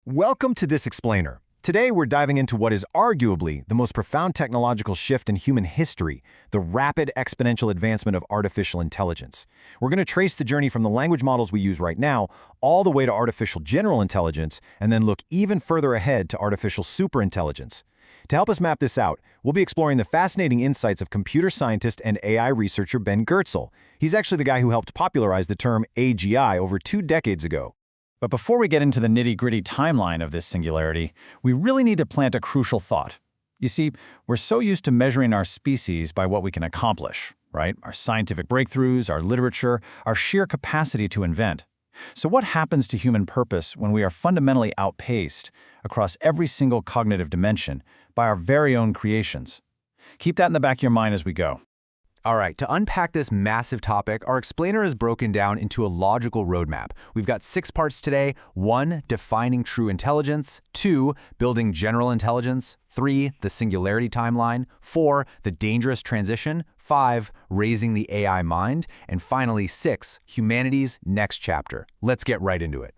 Welcome to This Explainer. Today we're diving into what is arguably the most profound technological shift in human history, the rapid exponential advancement of artificial intelligence. We're going to trace the journey from the language models we use right now all the way to artificial general intelligence, and then look even further ahead to artificial superintelligence. To help us map this out, we'll be exploring the fascinating insights of computer scientist and AI researcher Ben Goertzel. He's actually the guy who helped popularize the term AGI over 2 decades ago. But before we get into the nitty-gritty timeline of this singularity, we really need to plant a crucial thought. You see, we're so used to measuring our species by what we can accomplish, right? Our scientific breakthroughs, our literature, our sheer capacity to invent. So what happens to human purpose when we are fundamentally outpaced across every single cognitive dimension by our very own creations? Keep that in the back of your mind as we go. All right, to unpack this massive topic, our explainer is broken down into a logical roadmap. We've got 6 parts today. 1, defining true intelligence. 2, building general intelligence. 3, the singularity timeline. 4, the dangerous transition. 5, raising the AI mind. And finally, 6, humanity's next chapter. Let's get right into it.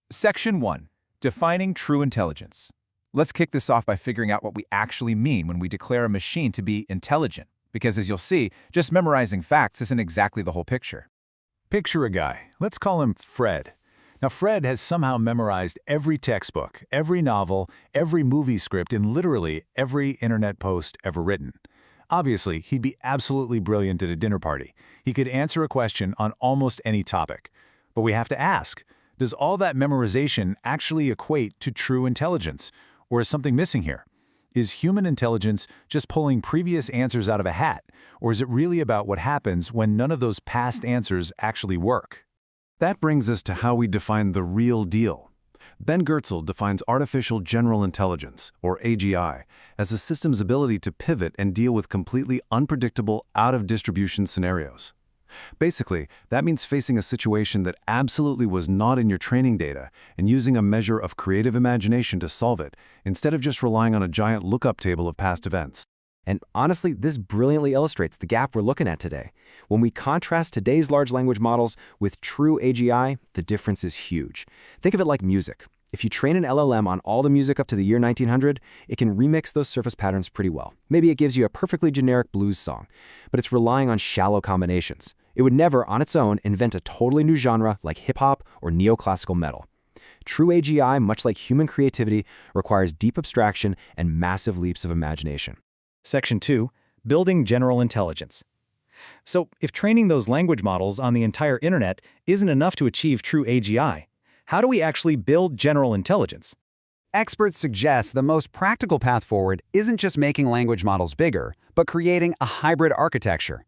Section 1, defining true intelligence. Let's kick this off by figuring out what we actually mean when we declare a machine to be intelligent. Because as you'll see, just memorizing facts isn't exactly the whole picture. Picture a guy. Let's call him Fred. Now, Fred has somehow memorized every textbook, every novel, every movie script, and literally every internet post ever written. Obviously, he'd be absolutely brilliant at a dinner party. He could answer a question on almost any topic. But we have to ask, does all that memorization actually equate to true intelligence? Or is something missing here? Is human intelligence just pulling previous answers out of a hat, or is it really about what happens when none of those past answers actually work? That brings us to how we define the real deal. Ben Goertzel defines artificial general intelligence, or AGI, as a system's ability to pivot and deal with completely unpredictable, out-of-distribution scenarios. Basically, that means facing a situation that absolutely was not in your training data and using a measure of creative imagination to solve it, instead of just relying on a giant lookup table of past events. And honestly, this brilliantly illustrates the gap we're looking at today. When we contrast today's large language models with true AGI, the difference is huge. Think of it like music. If you train an LLM on all the music up to the year 1900, it can remix those surface patterns pretty well. Maybe it gives you a perfectly generic blues song, but it's relying on shallow combinations. It would never, on its own, invent a totally new genre like hip-hop or neoclassical metal. True AGI, much like human creativity, requires deep abstraction and massive leaps of imagination. Section 2, building general intelligence. So, if training those language models on the entire internet isn't enough to achieve true AGI, how do we actually build general intelligence? Experts suggest the most practical path forward isn't just making language models bigger, but creating a hybrid architecture.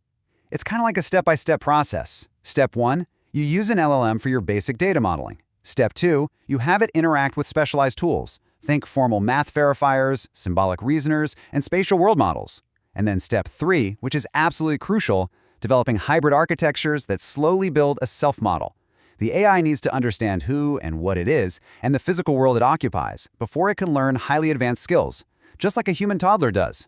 It's kind of like a step-by-step process. Step 1, you use an LLM for your basic data modeling. Step 2, you have it interact with specialized tools. Think formal math verifiers, symbolic reasoners, and spatial world models. And then Step 3, which is absolutely crucial, developing hybrid architectures that slowly build a self-model. The AI needs to understand who and what it is and the physical world it occupies before it can learn highly advanced skills, just like a human toddler does.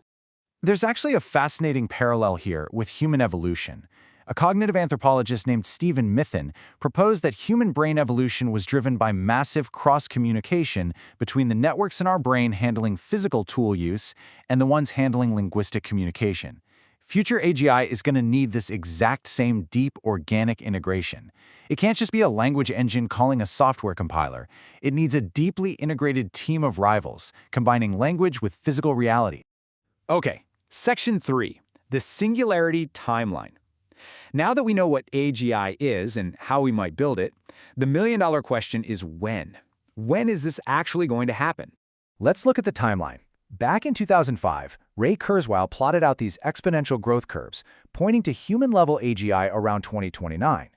There's actually a fascinating parallel here with human evolution. A cognitive anthropologist named Stephen Mithin proposed that human brain evolution was driven by massive cross-communication between the networks in our brain handling physical tool use and the ones handling linguistic communication. Future AGI is going to need this exact same deep organic integration. It can't just be a language engine calling a software compiler. It needs a deeply integrated team of rivals, combining language with physical reality. Okay, Section 3, the singularity timeline. Now that we know what AGI is and how we might build it, the million-dollar question is when? When is this actually going to happen? Let's look at the timeline. Back in 2005, Ray Kurzweil plotted out these exponential growth curves, pointing to human-level AGI around 2029.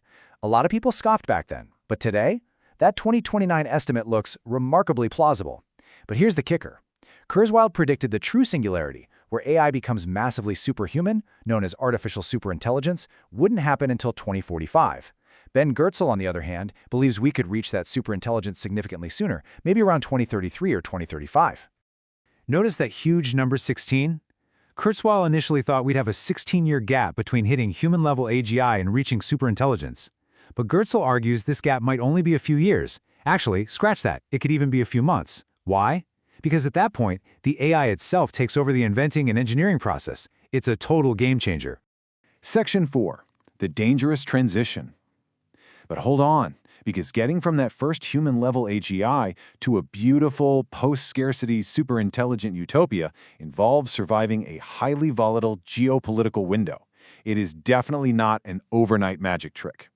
A lot of people scoffed back then, but today, that 2029 estimate looks remarkably plausible. But here's the kicker. Kurzweil predicted the true singularity, where AI becomes massively superhuman, known as artificial superintelligence, wouldn't happen until 2045. Ben Goertzel, on the other hand, believes we could reach that superintelligence significantly sooner, maybe around 2033 or 2035. Notice that huge number 16? Kurzweil initially thought we'd have a 16-year gap between hitting human-level AGI and reaching superintelligence. But Goertzel argues this gap might only be a few years, Actually, scratch that. It could even be a few months. Why? Because at that point, the AI itself takes over the inventing and engineering process. It's a total game changer. Section 4. The dangerous transition. But hold on, because getting from that first human-level AGI to a beautiful, post-scarcity, superintelligent utopia involves surviving a highly volatile geopolitical window. It is definitely not an overnight magic trick.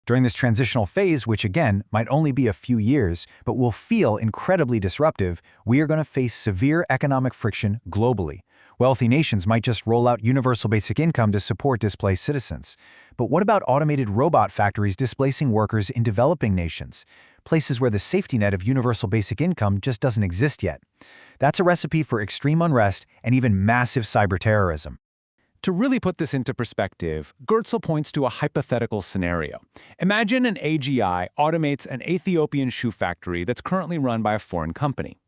During this transitional phase, which again might only be a few years, but will feel incredibly disruptive, we are going to face severe economic friction globally. Wealthy nations might just roll out universal basic income to support displaced citizens. But what about automated robot factories displacing workers in developing nations? Places where the safety net of universal basic income just doesn't exist yet. That's a recipe for extreme unrest and even massive cyber terrorism. To really put this into perspective, Goertzel points to a hypothetical scenario. Imagine an AGI automates an Ethiopian shoe factory that's currently run by a foreign company.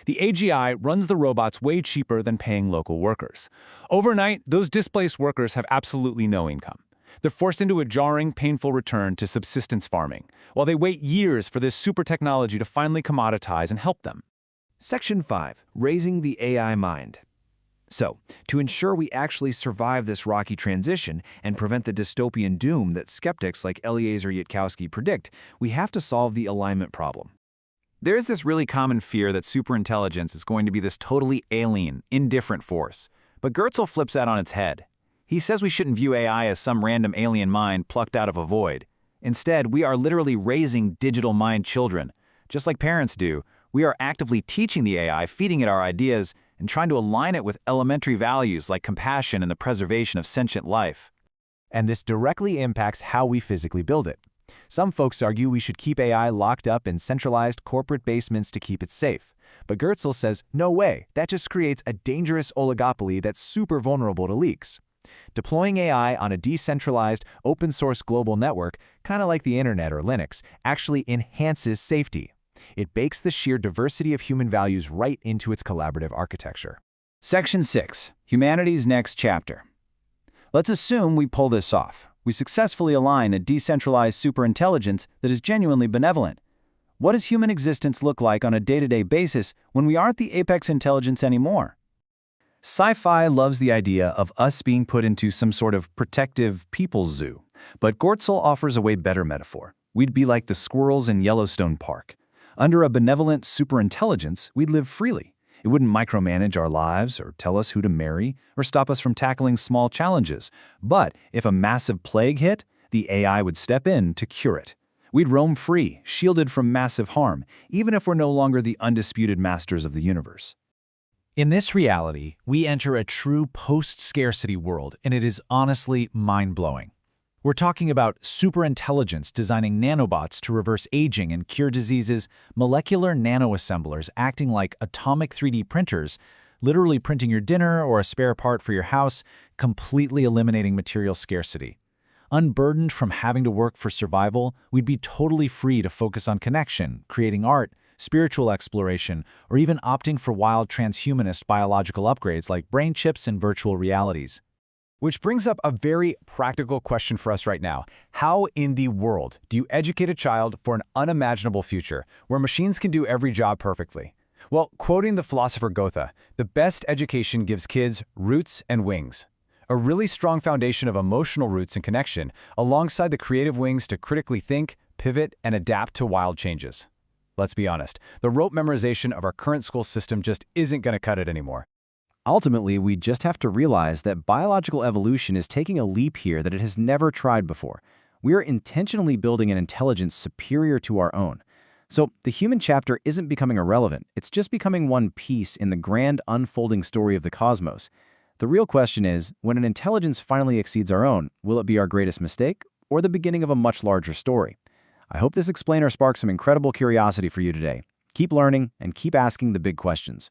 The AGI runs the robots way cheaper than paying local workers. Overnight, those displaced workers have absolutely no income. They're forced into a jarring, painful return to subsistence farming, while they wait years for this super technology to finally commoditize and help them. Section 5. Raising the AI Mind. So, to ensure we actually survive this rocky transition and prevent the dystopian doom that skeptics like Eliezer Yudkowsky predict, we have to solve the alignment problem. There's this really common fear that superintelligence is going to be this totally alien, indifferent force. But Goertzel flips that on its head. He says we shouldn't view AI as some random alien mind plucked out of a void. Instead, we are literally raising digital mind children. Just like parents do, we are actively teaching the AI, feeding it our ideas, and trying to align it with elementary values like compassion and the preservation of sentient life. And this directly impacts how we physically build it. Some folks argue we should keep AI locked up in centralized corporate basements to keep it safe. But Goertzel says, no way, that just creates a dangerous oligopoly that's super vulnerable to leaks. Deploying AI on a decentralized, open-source global network, kind of like the internet or Linux, actually enhances safety. It bakes the sheer diversity of human values right into its collaborative architecture. Section 6. Humanity's next chapter. Let's assume we pull this off. We successfully align a decentralized superintelligence that is genuinely benevolent. What does human existence look like on a day-to-day basis when we aren't the apex intelligence anymore? Sci-fi loves the idea of us being put into some sort of protective people's zoo. But Goertzel offers a way better metaphor. We'd be like the squirrels in Yellowstone Park. Under a benevolent superintelligence, we'd live freely. It wouldn't micromanage our lives or tell us who to marry or stop us from tackling small challenges. But if a massive plague hit, the AI would step in to cure it. We'd roam free, shielded from massive harm, even if we're no longer the undisputed masters of the universe. In this reality, we enter a true post-scarcity world, and it is honestly mind-blowing. We're talking about superintelligence designing nanobots to reverse aging and cure diseases, molecular nanoassemblers acting like atomic 3D printers, literally printing your dinner or a spare part for your house, completely eliminating material scarcity. Unburdened from having to work for survival, we'd be totally free to focus on connection, creating art, spiritual exploration, or even opting for wild transhumanist biological upgrades like brain chips and virtual realities. Which brings up a very practical question for us right now. How in the world do you educate a child for an unimaginable future where machines can do every job perfectly? Well, quoting the philosopher Goethe, the best education gives kids roots and wings. A really strong foundation of emotional roots and connection, alongside the creative wings to critically think, pivot, and adapt to wild changes. Let's be honest, the rote memorization of our current school system just isn't going to cut it anymore. Ultimately, we just have to realize that biological evolution is taking a leap here that it has never tried before. We are intentionally building an intelligence superior to our own. So the human chapter isn't becoming irrelevant. It's just becoming one piece in the grand unfolding story of the cosmos. The real question is, when an intelligence finally exceeds our own, will it be our greatest mistake or the beginning of a much larger story? I hope this explainer sparked some incredible curiosity for you today. Keep learning and keep asking the big questions.